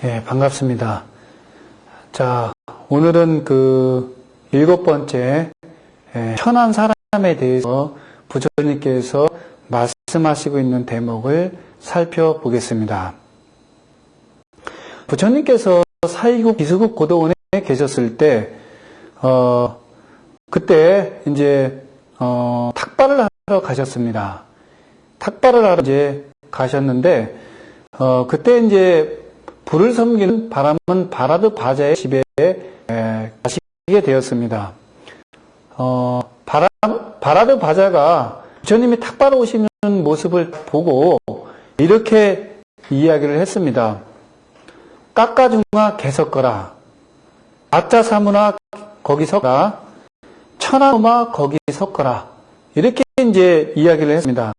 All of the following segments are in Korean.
예, 반갑습니다. 자, 오늘은 그 7번째 천한 사람에 대해서 부처님께서 말씀하시고 있는 대목을 살펴보겠습니다. 부처님께서 사이국 기수국 고도원에 계셨을 때, 그때 이제 탁발을 하러 가셨습니다. 탁발을 하러 이제 가셨는데, 그때 이제 불을 섬기는 바람은 바라드 바자의 집에 가시게 되었습니다. 바라드 바자가 부처님이 탁발 오시는 모습을 보고 이렇게 이야기를 했습니다. 깎아중아 개석거라. 아짜 사무나 거기 섰거라. 천하마 거기 섰거라. 이렇게 이제 이야기를 했습니다.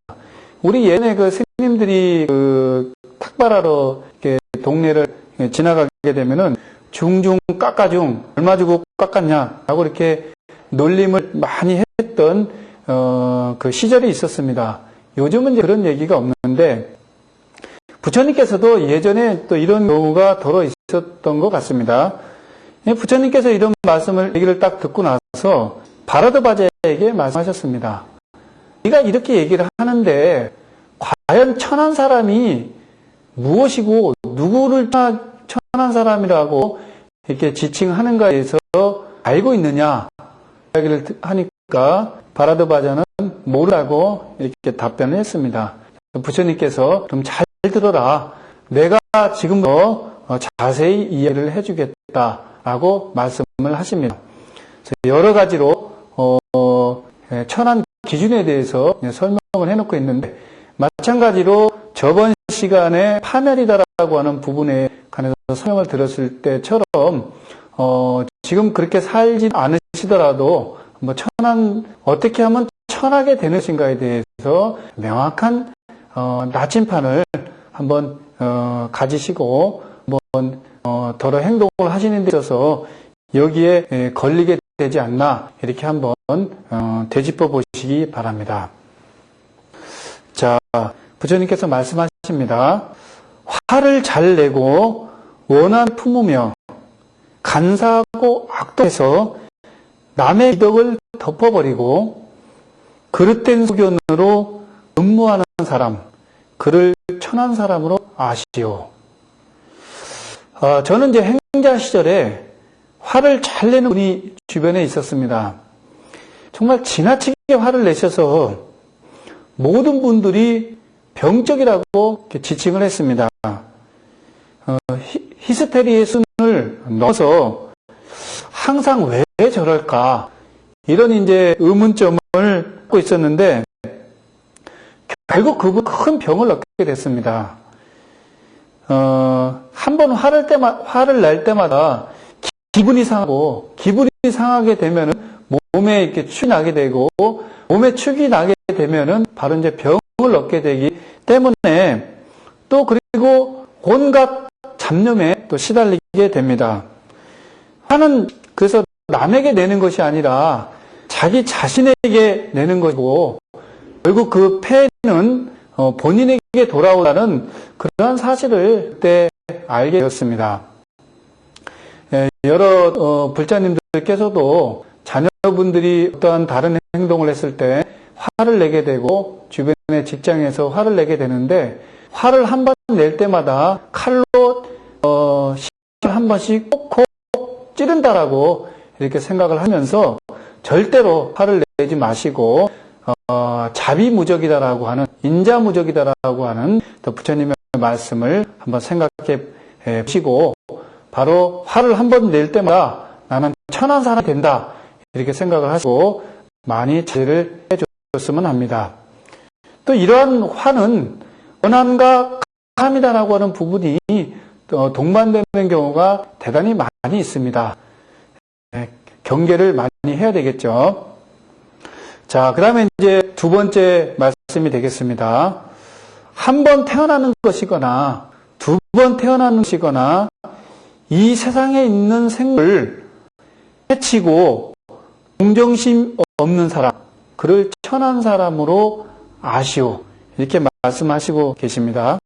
우리 예전에 그 스님들이 그 탁발하러 이렇게 동네를 지나가게 되면은 중중 깎아중 얼마 주고 깎았냐 라고 이렇게 놀림을 많이 했던 그 시절이 있었습니다. 요즘은 이제 그런 얘기가 없는데 부처님께서도 예전에 또 이런 경우가 더러 있었던 것 같습니다. 부처님께서 이런 얘기를 딱 듣고 나서 바라드 바자에게 말씀하셨습니다. 네가 이렇게 얘기를 하는데 과연 천한 사람이 무엇이고 누구를 천한 사람이라고 이렇게 지칭하는가에 대해서 알고 있느냐 이야기를 하니까 바라드 바자는 모르라고 이렇게 답변을 했습니다. 부처님께서 좀 잘 들어라. 내가 지금부터 자세히 이해를 해주겠다라고 말씀을 하십니다. 여러 가지로 천한 기준에 대해서 설명을 해놓고 있는데 마찬가지로 저번 시간에 파멸이다라고 하는 부분에 관해서 설명을 들었을 때처럼 지금 그렇게 살지 않으시더라도 뭐 어떻게 하면 천하게 되는 것인가에 대해서 명확한 나침판을 한번 가지시고 한번 더러 행동을 하시는 데 있어서 여기에 걸리게 되지 않나 이렇게 한번 되짚어 보시기 바랍니다. 자, 부처님께서 말씀하십니다. 화를 잘 내고 원한 품으며 간사하고 악독해서 남의 기덕을 덮어버리고 그릇된 소견으로 음모하는 사람, 그를 천한 사람으로 아시오. 저는 이제 행자 시절에 화를 잘 내는 분이 주변에 있었습니다. 정말 지나치게 화를 내셔서 모든 분들이 병적이라고 지칭을 했습니다. 히스테리의 순을 넘어서 항상 왜 저럴까 이런 이제 의문점을 갖고 있었는데 결국 그분 큰 병을 얻게 됐습니다. 한 번 화를 낼 때마다 기분이 상하게 되면은 몸에 이렇게 축이 나게 되고 몸에 축이 나게 되면은 바로 이제 병을 얻게 되기 때문에 또 그리고 온갖 잡념에 또 시달리게 됩니다. 화는 그래서 남에게 내는 것이 아니라 자기 자신에게 내는 것이고 결국 그 폐는 본인에게 돌아오다는 그러한 사실을 그때 알게 되었습니다. 여러 불자님들께서도 자녀분들이 어떠한 다른 행동을 했을 때 화를 내게 되고 주변의 직장에서 화를 내게 되는데 화를 한 번 낼 때마다 칼로 한 번씩 콕콕 찌른다라고 이렇게 생각을 하면서 절대로 화를 내지 마시고 자비무적이다라고 하는 인자무적이다라고 하는 부처님의 말씀을 한번 생각해 보시고 바로 화를 한 번 낼 때마다 나는 천한 사람이 된다 이렇게 생각을 하시고 많이 자제를 해줬으면 합니다. 또 이러한 화는 원한과 감이다라고 하는 부분이 동반되는 경우가 대단히 많이 있습니다. 경계를 많이 해야 되겠죠. 자, 그 다음에 이제 두 번째 말씀이 되겠습니다. 한 번 태어나는 것이거나 두 번 태어나는 것이거나 이 세상에 있는 생물을 해치고 동정심 없는 사람, 그를 천한 사람으로 아시오. 이렇게 말씀하시고 계십니다.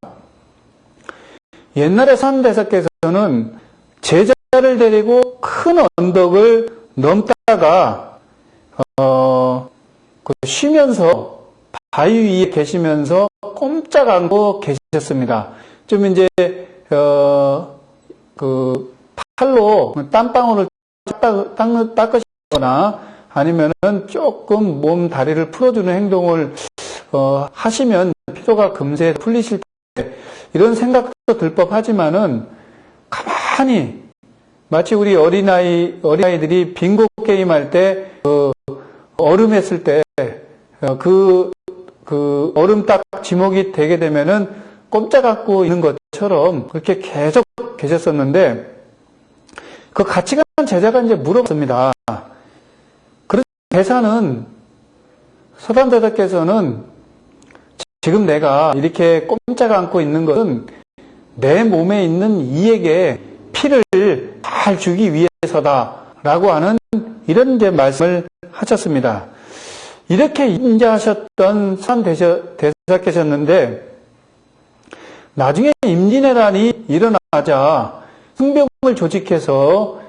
옛날에 산대사께서는 제자를 데리고 큰 언덕을 넘다가 쉬면서 바위 위에 계시면서 꼼짝 않고 계셨습니다. 좀 이제 팔로 땀방울을 닦으시거나 아니면은 조금 몸 다리를 풀어주는 행동을 하시면 피로가 금세 풀리실 때 이런 생각도 들 법하지만은 가만히 마치 우리 어린아이들이 빙고 게임 할 때 얼음 했을 때 그 얼음 딱 지목이 되게 되면은 꼼짝 않고 있는 것처럼 그렇게 계속 계셨었는데 그 같이 간 제자가 이제 물어봤습니다. 그래서 대사는 서단대사께서는 지금 내가 이렇게 꼼짝 않고 있는 것은 내 몸에 있는 이에게 피를 잘 주기 위해서다라고 하는 이런 이제 말씀을 하셨습니다. 이렇게 임자하셨던 서단대사께셨는데 나중에 임진왜란이 일어나자 승병을 조직해서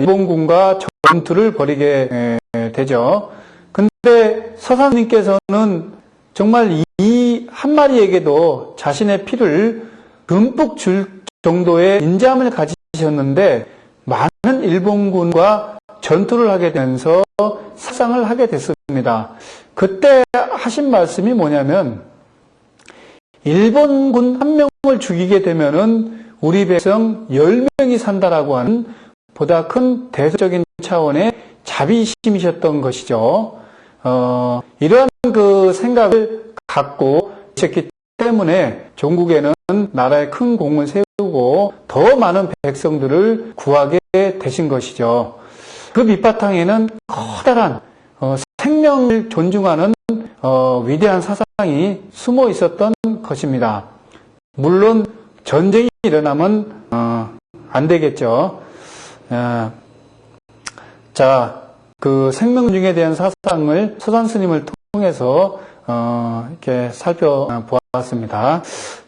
일본군과 전투를 벌이게 되죠. 근데 서산님께서는 정말 이 한 마리에게도 자신의 피를 듬뿍 줄 정도의 인자함을 가지셨는데 많은 일본군과 전투를 하게 되면서 사상을 하게 됐습니다. 그때 하신 말씀이 뭐냐면 일본군 한 명을 죽이게 되면은 우리 백성 10명이 산다라고 하는 보다 큰 대서적인 차원의 자비심이셨던 것이죠. 이러한 그 생각을 갖고 있었기 때문에 종국에는 나라에 큰 공을 세우고 더 많은 백성들을 구하게 되신 것이죠. 그 밑바탕에는 커다란 생명을 존중하는 위대한 사상이 숨어 있었던 것입니다. 물론 전쟁이 일어나면 안 되겠죠. 자, 그 생명 존중에 대한 사상을 서산 스님을 통해서 이렇게 살펴보았습니다.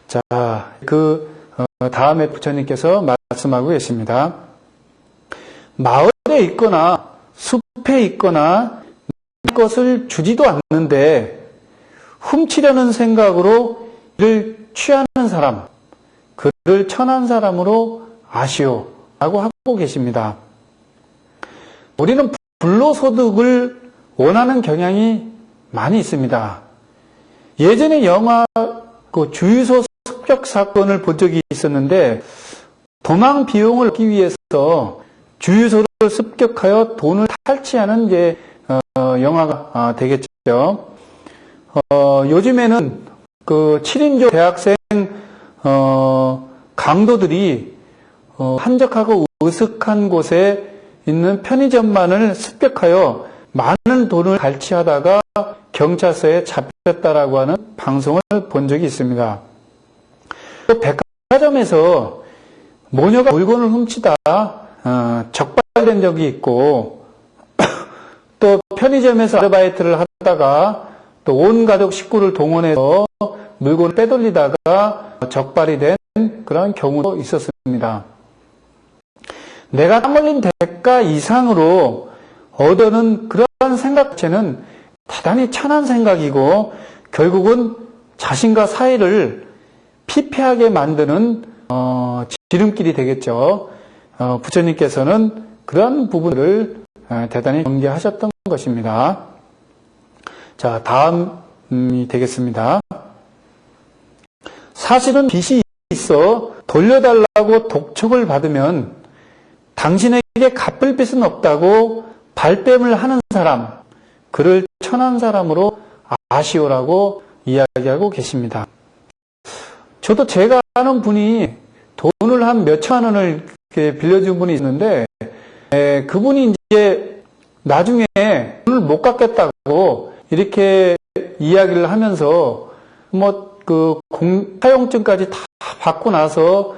자, 다음에 부처님께서 말씀하고 계십니다. 마을에 있거나 숲에 있거나 것을 주지도 않는데 훔치려는 생각으로 이를 취하는 사람, 그를 천한 사람으로 아시오라고 하고 계십니다. 우리는 불로소득을 원하는 경향이 많이 있습니다. 예전에 영화 주유소 습격 사건을 본 적이 있었는데 도망 비용을 얻기 위해서 주유소를 습격하여 돈을 탈취하는 이제 영화가 되겠죠. 요즘에는 그 7인조 대학생 강도들이 한적하고 으슥한 곳에 있는 편의점만을 습격하여 많은 돈을 갈취하다가 경찰서에 잡혔다라고 하는 방송을 본 적이 있습니다. 또 백화점에서 모녀가 물건을 훔치다 적발된 적이 있고 또 편의점에서 아르바이트를 하다가 또 온 가족 식구를 동원해서 물건을 빼돌리다가 적발이 된 그런 경우도 있었습니다. 내가 땀 흘린 대가 이상으로 얻어는 그러한 생각 자체는 대단히 천한 생각이고 결국은 자신과 사회를 피폐하게 만드는 지름길이 되겠죠. 부처님께서는 그러한 부분을 대단히 경계하셨던 것입니다. 자, 다음이 되겠습니다. 사실은 빚이 있어 돌려달라고 독촉을 받으면 당신에게 갚을 빚은 없다고 발뺌을 하는 사람, 그를 천한 사람으로 아시오라고 이야기하고 계십니다. 저도 제가 아는 분이 돈을 한 몇천만 원을 이렇게 빌려준 분이 있는데 그분이 이제 나중에 돈을 못 갚겠다고 이렇게 이야기를 하면서 사용증까지 다 받고 나서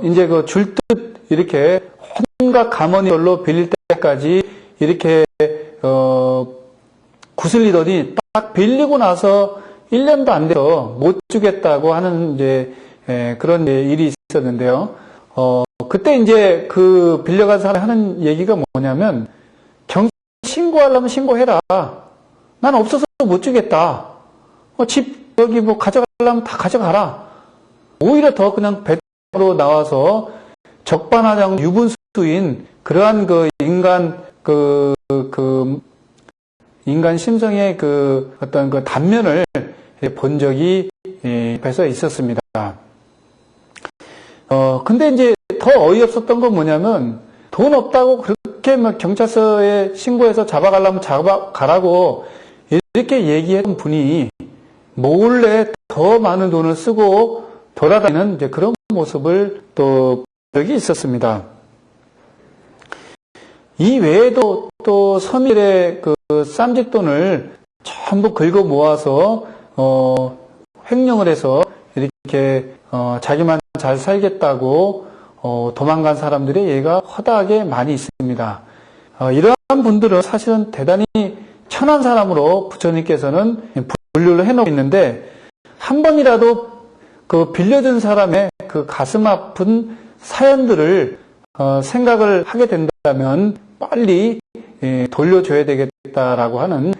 이제 줄 듯 이렇게 온갖 가머니별로 빌릴 때까지 이렇게 구슬리더니 딱 빌리고 나서 1년도 안 돼서 못 주겠다고 하는 이제 그런 일이 있었는데요. 그때 이제 그 빌려간 사람이 하는 얘기가 뭐냐면, 경찰 신고하려면 신고해라. 난 없어서 못 주겠다. 집 여기 뭐 가져가려면 다 가져가라. 오히려 더 그냥 배로 나와서 적반하장 유분수인 그러한 그 인간 심성의 그 어떤 그 단면을 본 적이 앞에서 있었습니다. 근데 이제 더 어이없었던 건 뭐냐면, 돈 없다고 그렇게 막 경찰서에 신고해서 잡아가려면 잡아가라고 이렇게 얘기했던 분이 몰래 더 많은 돈을 쓰고 돌아다니는 이제 그런 모습을 또 적이 있었습니다. 이 외에도 또 서민들의 그 쌈짓돈을 전부 긁어 모아서 횡령을 해서 이렇게 자기만 잘 살겠다고 도망간 사람들의 예가 허다하게 많이 있습니다. 이러한 분들은 사실은 대단히 천한 사람으로 부처님께서는 분류를 해놓고 있는데, 한 번이라도 그 빌려준 사람의 그 가슴 아픈 사연들을 생각을 하게 된다면 빨리 돌려줘야 되겠다라고 하는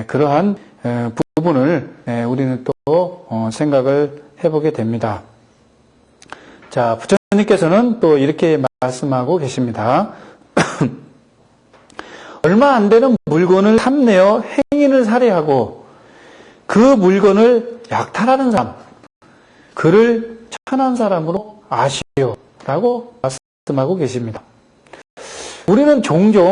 그러한 부분을 우리는 또 생각을 해보게 됩니다. 자, 부처님께서는 또 이렇게 말씀하고 계십니다. 얼마 안 되는 물건을 탐내어 행인을 살해하고 그 물건을 약탈하는 사람, 그를 천한 사람으로 아시오 라고 말씀하고 계십니다. 우리는 종종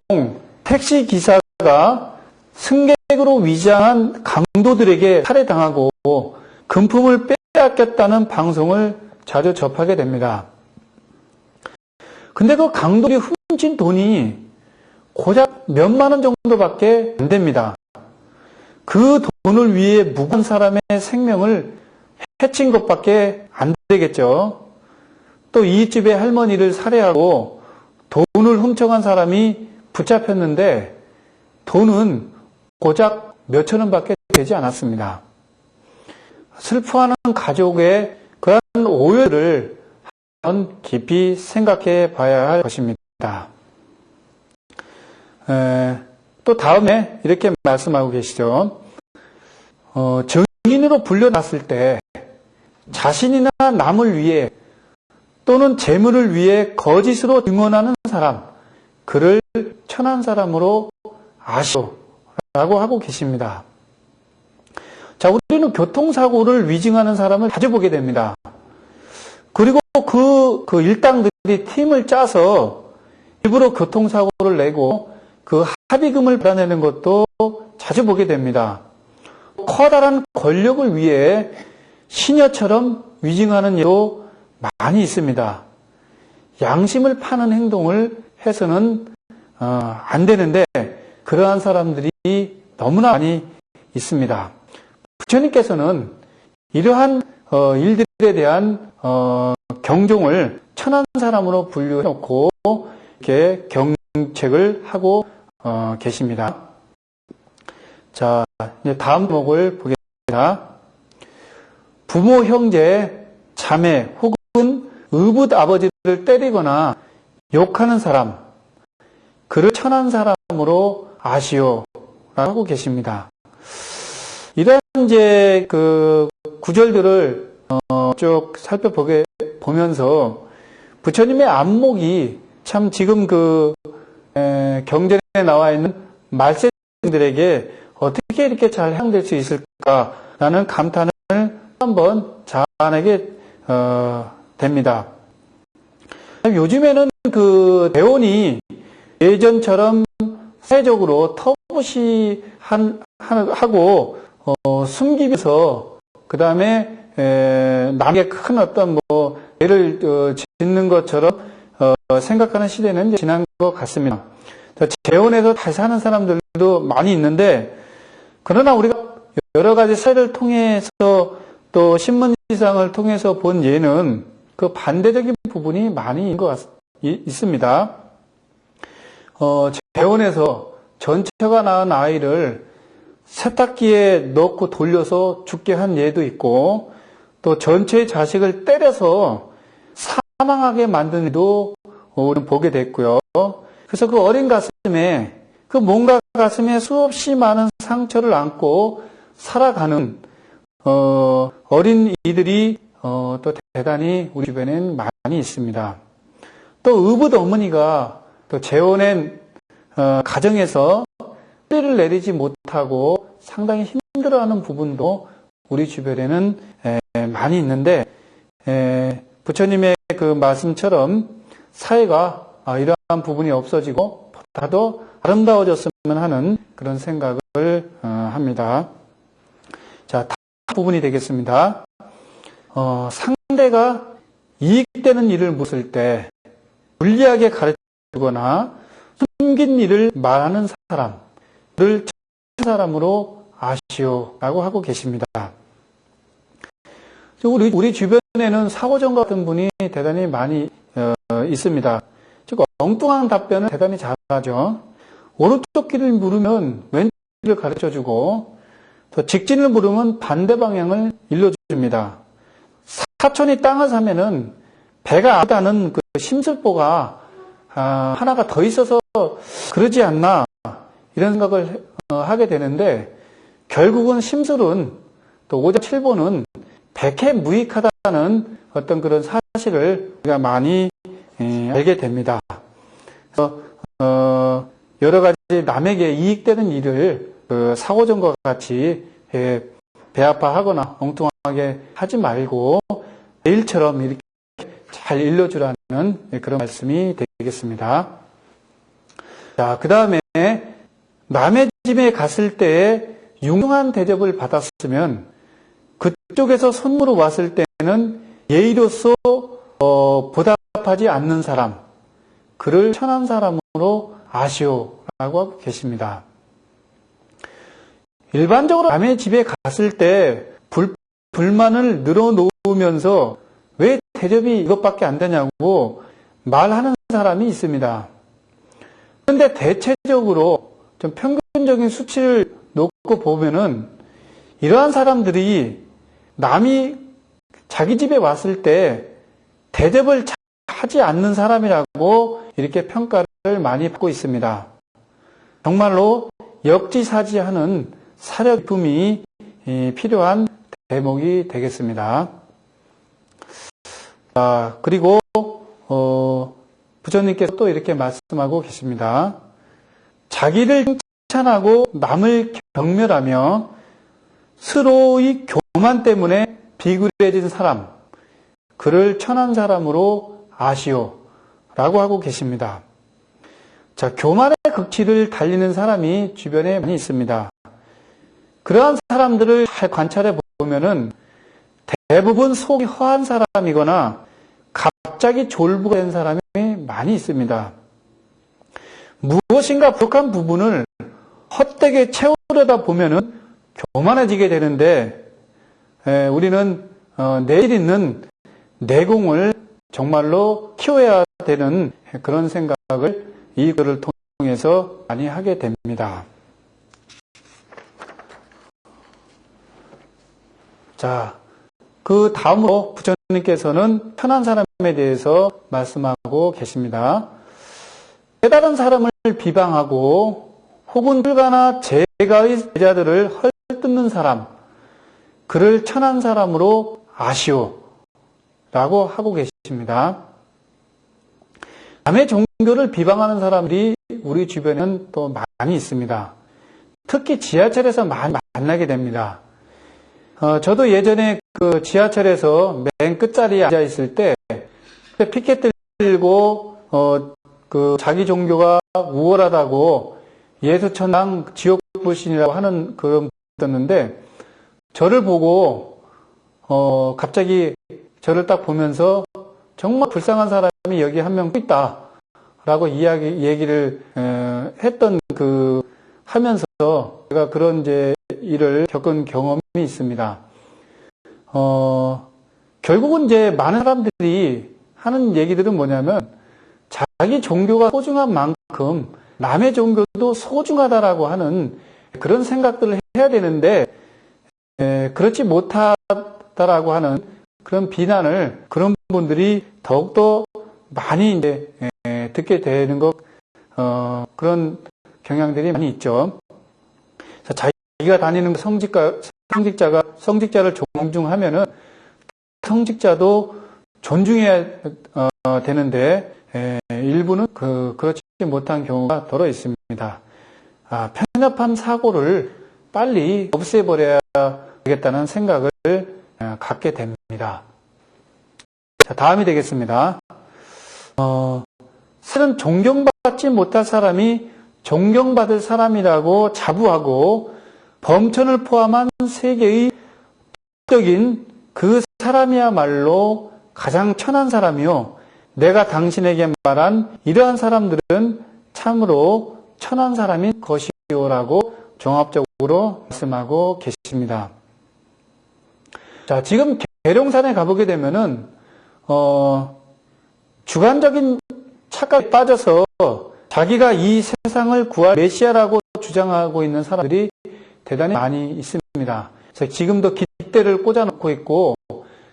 택시 기사가 승객으로 위장한 강도들에게 살해당하고 금품을 빼앗겼다는 방송을 자주 접하게 됩니다. 근데 그 강도들이 훔친 돈이 고작 몇만 원 정도밖에 안 됩니다. 그 돈을 위해 무고한 사람의 생명을 해친 것밖에 안 되겠죠. 또 이웃집의 할머니를 살해하고 돈을 훔쳐간 사람이 붙잡혔는데 돈은 고작 몇천 원밖에 되지 않았습니다. 슬퍼하는 가족의 그런 오해를 한번 깊이 생각해 봐야 할 것입니다. 또 다음에 이렇게 말씀하고 계시죠. 증인으로 불려놨을 때 자신이나 남을 위해 또는 재물을 위해 거짓으로 증언하는 사람, 그를 천한 사람으로 아시오라고 하고 계십니다. 자, 우리는 교통사고를 위증하는 사람을 자주 보게 됩니다. 그리고 그 일당들이 팀을 짜서 일부러 교통사고를 내고 그 합의금을 받아내는 것도 자주 보게 됩니다. 커다란 권력을 위해 시녀처럼 위증하는 일도 많이 있습니다. 양심을 파는 행동을 해서는 안 되는데 그러한 사람들이 너무나 많이 있습니다. 부처님께서는 이러한 일들에 대한 경종을 천한 사람으로 분류해놓고 이렇게 경책을 하고 계십니다. 자, 이제 다음 목을 보겠습니다. 부모, 형제, 자매 혹은 의붓 아버지를 때리거나 욕하는 사람, 그를 천한 사람으로 아시오라고 하고 계십니다. 이런 이제 그 구절들을 쭉 살펴보면서 부처님의 안목이 참 지금 그 경전에 나와 있는 말세들에게 어떻게 이렇게 잘 해당될 수 있을까라는 감탄을 한번 자아내게 됩니다. 요즘에는 그 대원이 예전처럼 사회적으로 터부시하고 숨기면서 그 다음에 남에게 큰 어떤 뭐 예를 짓는 것처럼 생각하는 시대는 이제 지난 것 같습니다. 재혼해서 다시 사는 사람들도 많이 있는데, 그러나 우리가 여러 가지 사례를 통해서 또 신문지상을 통해서 본 예는 그 반대적인 부분이 많이 있습니다. 재혼해서 전처가 낳은 아이를 세탁기에 넣고 돌려서 죽게 한 예도 있고, 또 전체의 자식을 때려서 사망하게 만든 일도 우리는 보게 됐고요. 그래서 그 어린 가슴에 그 몸과 가슴에 수없이 많은 상처를 안고 살아가는 어린 이들이 또 대단히 우리 주변에는 많이 있습니다. 또 의붓 어머니가 또 재혼한 가정에서 뿌리를 내리지 못하고 상당히 힘들어하는 부분도 우리 주변에는 많이 있는데 부처님의 그 말씀처럼 사회가 이러한 부분이 없어지고 보다 더 아름다워졌으면 하는 그런 생각을 합니다. 자, 다음 부분이 되겠습니다. 상대가 이익되는 일을 묻을 때 불리하게 가르치거나 숨긴 일을 말하는 사람을 사람으로 아시오라고 하고 계십니다. 우리 주변에는 사고정과 같은 분이 대단히 많이 있습니다. 즉 엉뚱한 답변을 대단히 잘하죠. 오른쪽 길을 물으면 왼쪽 길을 가르쳐주고 또 직진을 물으면 반대 방향을 일러줍니다. 사촌이 땅을 사면은 배가 아프다는 그 심술보가 하나가 더 있어서 그러지 않나 이런 생각을 하게 되는데 결국은 심술은 또 오자칠보는 백해무익하다는 어떤 그런 사실을 우리가 많이 알게 됩니다. 그래서 여러 가지 남에게 이익되는 일을 사고정과 같이 배 아파하거나 엉뚱하게 하지 말고 내일처럼 이렇게 잘 일러주라는 그런 말씀이 되겠습니다. 자, 그 다음에 남의 집에 갔을 때 융한 대접을 받았으면 그쪽에서 선물로 왔을 때는 예의로서 보답하지 않는 사람, 그를 천한 사람으로 아시오라고 하고 계십니다. 일반적으로 남의 집에 갔을 때 불만을 늘어놓으면서 왜 대접이 이것밖에 안 되냐고 말하는 사람이 있습니다. 그런데 대체적으로 좀 평균적인 수치를 놓고 보면은 이러한 사람들이 남이 자기 집에 왔을 때 대접을 하지 않는 사람이라고 이렇게 평가를 많이 받고 있습니다. 정말로 역지사지하는 사려 깊음이 필요한 대목이 되겠습니다. 그리고 부처님께서 또 이렇게 말씀하고 계십니다. 자기를 칭찬하고 남을 경멸하며 스스로의 교만 때문에 비굴해진 사람, 그를 천한 사람으로 아시오라고 하고 계십니다. 자, 교만의 극치를 달리는 사람이 주변에 많이 있습니다. 그러한 사람들을 잘 관찰해 보면은 대부분 속이 허한 사람이거나 갑자기 졸부가 된 사람이 많이 있습니다. 무엇인가 부족한 부분을 헛되게 채우려다 보면은 교만해지게 되는데 우리는 내일 있는 내공을 정말로 키워야 되는 그런 생각을 이 글을 통해서 많이 하게 됩니다. 자, 그 다음으로 부처님께서는 편한 사람에 대해서 말씀하고 계십니다. 깨달은 사람을 비방하고 혹은 불가나 제가의 제자들을 헐뜯는 사람, 그를 천한 사람으로 아시오라고 하고 계십니다. 남의 종교를 비방하는 사람들이 우리 주변에는 또 많이 있습니다. 특히 지하철에서 많이 만나게 됩니다. 저도 예전에 그 지하철에서 맨 끝자리에 앉아 있을 때 피켓 들고 그 자기 종교가 우월하다고 예수천당 지옥불신이라고 하는 그런 분이었는데 저를 보고 갑자기 저를 딱 보면서 정말 불쌍한 사람이 여기 한 명 있다라고 얘기를 했던 하면서 제가 그런 이제 일을 겪은 경험이 있습니다. 결국은 이제 많은 사람들이 하는 얘기들은 뭐냐면 자기 종교가 소중한 만큼 남의 종교도 소중하다라고 하는 그런 생각들을 해야 되는데 그렇지 못하는 못하다라고 하는 그런 비난을 그런 분들이 더욱더 많이 이제 듣게 되는 그런 경향들이 많이 있죠. 자기가 다니는 성직자를 존중하면은 성직자도 존중해야 되는데 일부는 그렇지 못한 경우가 더러 있습니다. 편협한 사고를 빨리 없애버려야 되겠다는 생각을 갖게 됩니다. 자, 다음이 되겠습니다. 실은 존경받지 못할 사람이 존경받을 사람이라고 자부하고 범천을 포함한 세계의 적인 그 사람이야말로 가장 천한 사람이요. 내가 당신에게 말한 이러한 사람들은 참으로 천한 사람인 것이요라고 종합적으로 말씀하고 계십니다. 자, 지금 계룡산에 가보게 되면은 주관적인 착각에 빠져서 자기가 이 세상을 구할 메시아라고 주장하고 있는 사람들이 대단히 많이 있습니다. 그래서 지금도 깃대를 꽂아놓고 있고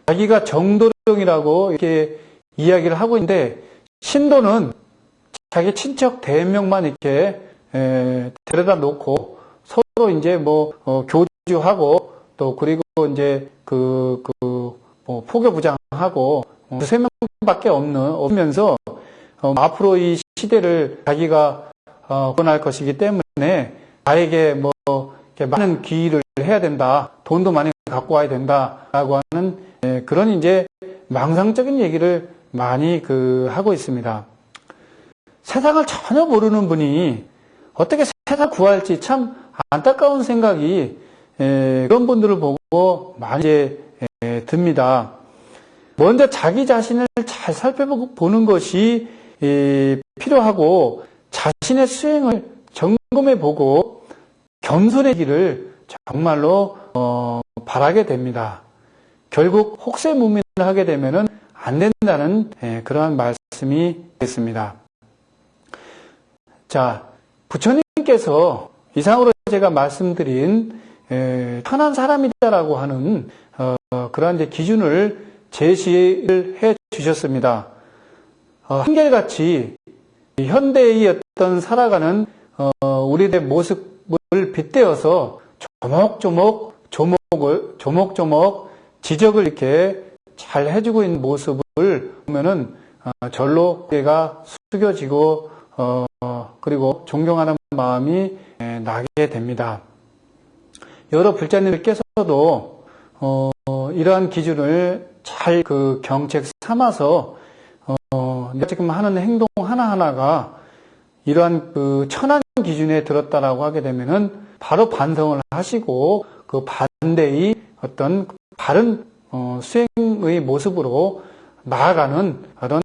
자기가 정도령이라고 이렇게 이야기를 하고 있는데 신도는 자기 친척 대명만 이렇게 데려다 놓고 서로 이제 교주하고 또 그리고 이제 포교부장하고 두세 명밖에 없으면서 앞으로 이 시대를 자기가 구원할 것이기 때문에 나에게 이렇게 많은 기일을 해야 된다, 돈도 많이 갖고 와야 된다라고 하는 그런 이제 망상적인 얘기를 많이 하고 있습니다. 세상을 전혀 모르는 분이 어떻게 세상을 구할지 참 안타까운 생각이 그런 분들을 보고 많이 이제 듭니다. 먼저 자기 자신을 잘 살펴보는 것이 필요하고 자신의 수행을 점검해보고 겸손해지기를 정말로 바라게 됩니다. 결국 혹세무민을 하게 되면은 안 된다는 그러한 말씀이 되겠습니다. 자, 부처님께서 이상으로 제가 말씀드린 편한 사람이다라고 하는 그러한 이제 기준을 제시를 해 주셨습니다. 한결같이 현대의 어떤 살아가는 우리들의 모습을 빗대어서 조목조목 지적을 이렇게 잘 해주고 있는 모습을 보면은 절로 고개가 숙여지고 그리고 존경하는 마음이 나게 됩니다. 여러 불자님들께서도 이러한 기준을 잘 경책 삼아서 내가 지금 하는 행동 하나하나가 이러한 천한 기준에 들었다라고 하게 되면은 바로 반성을 하시고 그 반대의 어떤 바른 수행의 모습으로 나아가는 그런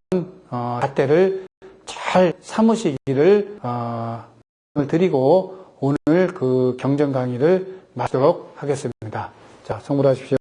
잣대를 잘 삼으시기를 드리고 오늘 경전 강의를 마치도록 하겠습니다. 자, 성불하십시오.